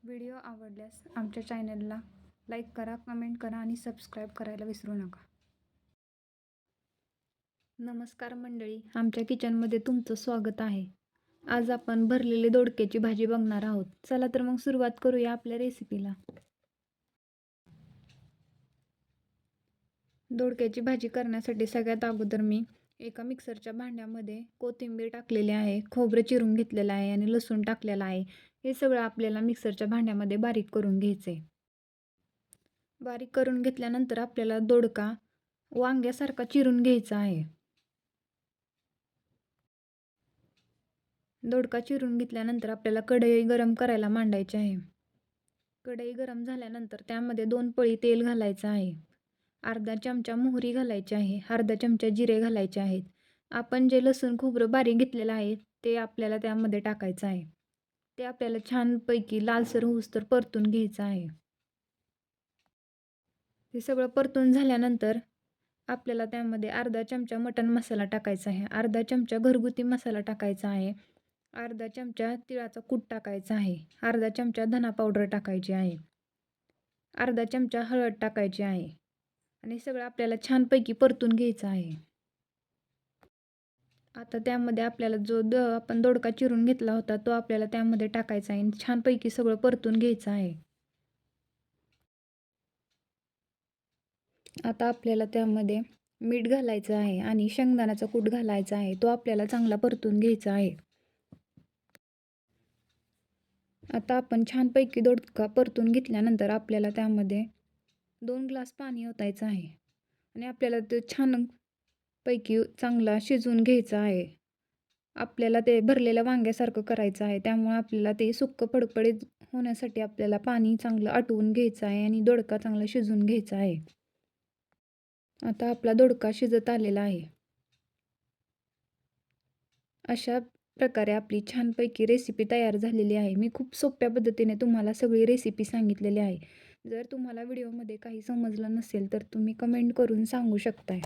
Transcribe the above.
Video आवडल्यास आमच्या चॅनलला लाईक करा, कमेंट करा आणि सबस्क्राईब करायला विसरू नका. नमस्कार मंडळी, आमच्या किचनमध्ये तुमचं स्वागत आहे. आज आपण भरलेले दोडक्याची भाजी बघणार आहोत. चला तर मग सुरुवात करूया आपल्या रेसिपीला. दोडक्याची भाजी करण्यासाठी सगळ्यात अगोदर मी एका मिक्सरच्या भांड्यामध्ये कोथिंबीर टाकलेली आहे, खोबरं चिरून घेतलेलं आहे आणि लसूण टाकलेला आहे. हे सगळं आपल्याला मिक्सरच्या भांड्यामध्ये बारीक करून घ्यायचं आहे. बारीक करून घेतल्यानंतर आपल्याला दोडका वांग्यासारखा चिरून घ्यायचा आहे. दोडका चिरून घेतल्यानंतर आपल्याला कढई गरम करायला मांडायची आहे. कढई गरम झाल्यानंतर त्यामध्ये 2 पळी तेल घालायचं आहे. अर्धा चमचा मोहरी घालायची आहे. अर्धा चमचा जिरे घालायचे आहेत. आपण जे लसूण खोबरं बारीक घेतलेलं आहे ते आपल्याला त्यामध्ये टाकायचं आहे. ते आपल्याला छानपैकी लालसर होईस्तोवर परतून घ्यायचं आहे. हे सगळं परतून झाल्यानंतर आपल्याला त्यामध्ये अर्धा चमचा मटण मसाला टाकायचा आहे. अर्धा चमचा घरगुती मसाला टाकायचा आहे. अर्धा चमचा तिळाचा कूट टाकायचा आहे. अर्धा चमचा धना पावडर टाकायची आहे. अर्धा चमचा हळद टाकायची आहे. आणि सगळं आपल्याला छानपैकी परतून घ्यायचं आहे. आता त्यामध्ये आपल्याला जो आपण दोडका चिरून घेतला होता तो आपल्याला त्यामध्ये टाकायचा आहे आणि छानपैकी सगळं परतून घ्यायचं आहे. आता आपल्याला त्यामध्ये मीठ घालायचं आहे आणि शेंगदाण्याचा कूट घालायचा आहे. तो आपल्याला चांगला परतून घ्यायचा आहे. आता आपण छानपैकी दोडका परतून घेतल्यानंतर आपल्याला त्यामध्ये 2 ग्लास पाणी ओतायचं आहे आणि आपल्याला ते छानपैकी चांगला शिजवून घ्यायचं आहे. आपल्याला ते भरलेल्या वांग्यासारखं करायचं आहे. त्यामुळे आपल्याला ते सुक्कं फडफडीत होण्यासाठी आपल्याला पाणी चांगलं आटवून घ्यायचं आहे आणि दोडका चांगला शिजवून घ्यायचा आहे. आता आपला दोडका शिजत आलेला आहे. अशा प्रकारे आपली छानपैकी रेसिपी तयार झालेली आहे. मी खूप सोप्या पद्धतीने तुम्हाला सगळी रेसिपी सांगितलेली आहे. जर तुम्हाला व्हिडिओमध्ये काही समजलं नसेल तर तुम्ही कमेंट करून सांगू शकताय.